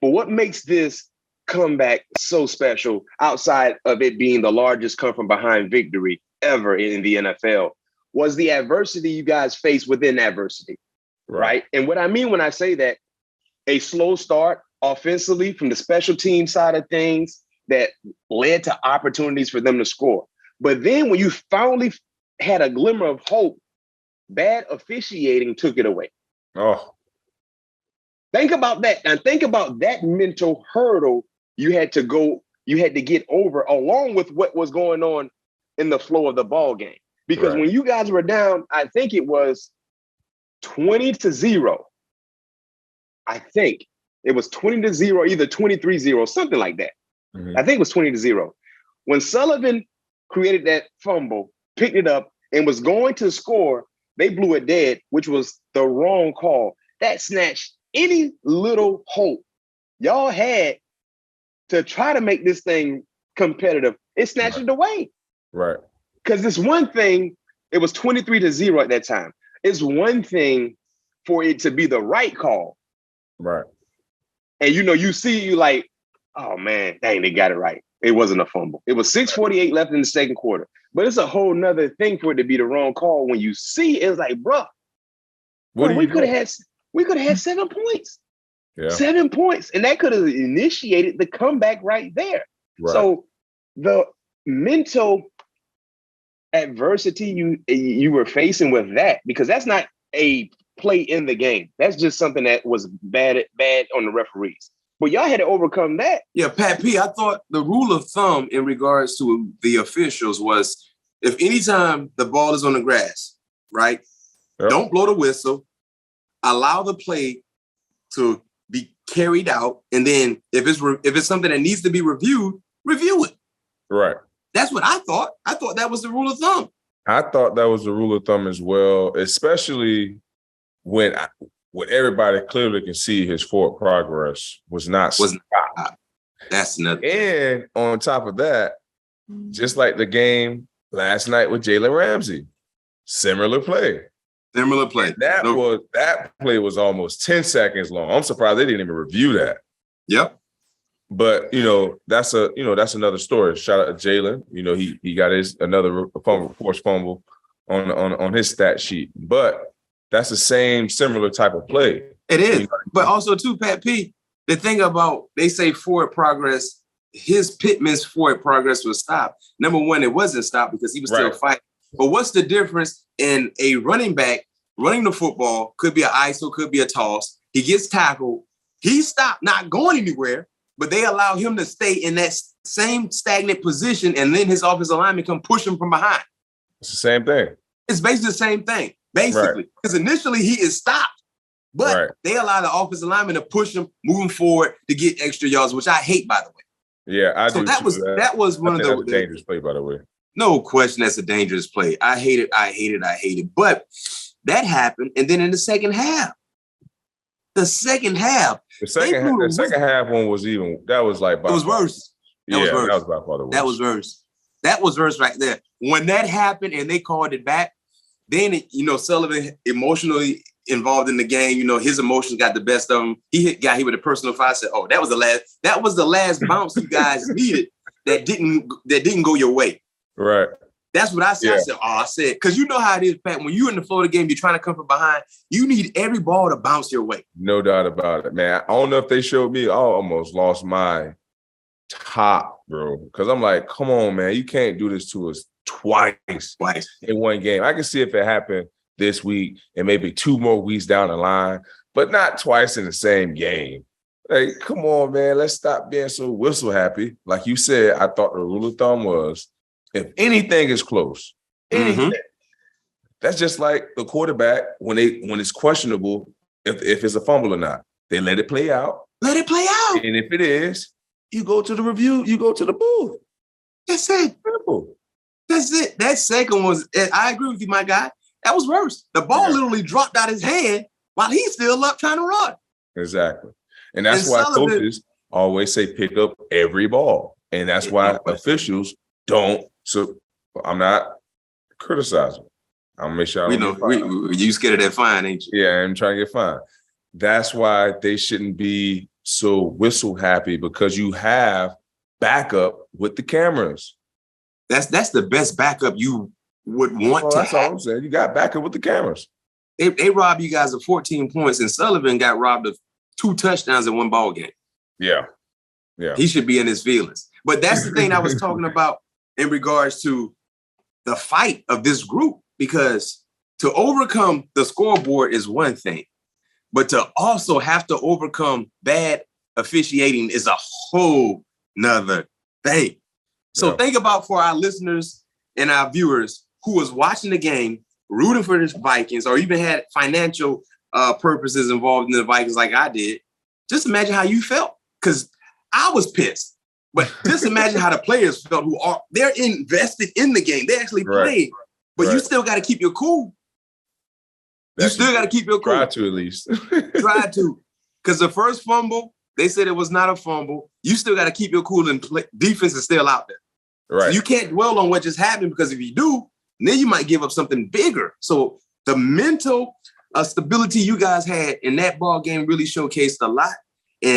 But what makes this comeback so special, outside of it being the largest come from behind victory ever in the NFL, was the adversity you guys faced within adversity, right? And what I mean when I say that, a slow start offensively from the special team side of things that led to opportunities for them to score. But then when you finally had a glimmer of hope, bad officiating took it away. Oh. Think about that. And think about that mental hurdle you had to get over, along with what was going on in the flow of the ball game. Because when you guys were down, I think it was 20-0. I think it was 20-0, either 23-0, something like that. Mm-hmm. I think it was 20-0. When Sullivan created that fumble, picked it up, and was going to score, they blew it dead, which was the wrong call. That snatched any little hope y'all had to try to make this thing competitive. It snatched it away. Right. Because it's one thing, it was 23-0 at that time. It's one thing for it to be the right call. Right. And you like, oh man, dang, they got it right. It wasn't a fumble. It was 6:48 left in the second quarter. But it's a whole nother thing for it to be the wrong call when you see it's like, bro, we could have had 7 points. Yeah. 7 points. And that could have initiated the comeback right there. Right. So the mental adversity you were facing with that, because that's not a play in the game. That's just something that was bad on the referees. But y'all had to overcome that. Yeah, Pat P, I thought the rule of thumb in regards to the officials was, if anytime the ball is on the grass, right, don't blow the whistle, allow the play to be carried out, and then if it's something that needs to be reviewed, review it. Right. That's what I thought. I thought that was the rule of thumb. I thought that was the rule of thumb as well, especially when everybody clearly can see his forward progress was not stopped. That's nothing. And on top of that, just like the game last night with Jalen Ramsey, similar play. That play was almost 10 seconds long. I'm surprised they didn't even review that. Yep. But that's another story. Shout out to Jalen. He got another forced fumble on his stat sheet. But that's the same similar type of play. It is. But also too, Pat P, the thing about, they say forward progress, Pittman's forward progress was stopped. Number one, it wasn't stopped because he was still fighting. But what's the difference in a running back running the football? Could be an ISO, could be a toss. He gets tackled. He stopped, not going anywhere, but they allow him to stay in that same stagnant position, and then his offensive lineman come push him from behind. It's the same thing. It's basically the same thing, basically. Because initially he is stopped, but they allow the offensive lineman to push him moving forward to get extra yards, which I hate, by the way. Yeah, I do. That was one of the dangerous play, by the way. No question, that's a dangerous play. I hate it. But that happened, and then in the second half, the second half one was even. That was like. It was worse. That was by far the worst. That was worse. That was worse right there. When that happened and they called it back, then Sullivan emotionally involved in the game. His emotions got the best of him. He got hit with a personal foul. Said, "Oh, that was the last bounce you guys needed. That didn't go your way." Right. That's what I said. Yeah. I said, because you know how it is, Pat. When you're in the flow of the game, you're trying to come from behind. You need every ball to bounce your way. No doubt about it, man. I don't know if they showed me. I almost lost my top, bro. Because I'm like, come on, man. You can't do this to us twice in one game. I can see if it happened this week and maybe 2 more weeks down the line, but not twice in the same game. Like, come on, man. Let's stop being so whistle happy. Like you said, I thought the rule of thumb was, if anything is close, that's just like the quarterback when it's questionable if it's a fumble or not. They let it play out. Let it play out. And if it is, you go to the review, you go to the booth. That's it. Simple. That's it. That second was, I agree with you, my guy. That was worse. The ball literally dropped out his hand while he's still up trying to run. Exactly. And that's why coaches always say pick up every ball. And that's why officials don't. So I'm not criticizing. I'm gonna make sure I you scared of that fine, ain't you? Yeah, I'm trying to get fined. That's why they shouldn't be so whistle happy because you have backup with the cameras. That's the best backup you would want to that's have. all I'm saying. You got backup with the cameras. They robbed you guys of 14 points, and Sullivan got robbed of 2 touchdowns in one ball game. Yeah. He should be in his feelings. But that's the thing I was talking about in regards to the fight of this group, because to overcome the scoreboard is one thing, but to also have to overcome bad officiating is a whole nother thing. So think about, for our listeners and our viewers who was watching the game, rooting for the Vikings, or even had financial purposes involved in the Vikings like I did. Just imagine how you felt, because I was pissed. But just imagine how the players felt they're invested in the game. They actually played. But you still got to keep your cool. You still got to keep your cool. Try to, at least. Try to. Because the first fumble, they said it was not a fumble. You still got to keep your cool, and defense is still out there. Right. So you can't dwell on what just happened, because if you do, then you might give up something bigger. So the mental stability you guys had in that ball game really showcased a lot.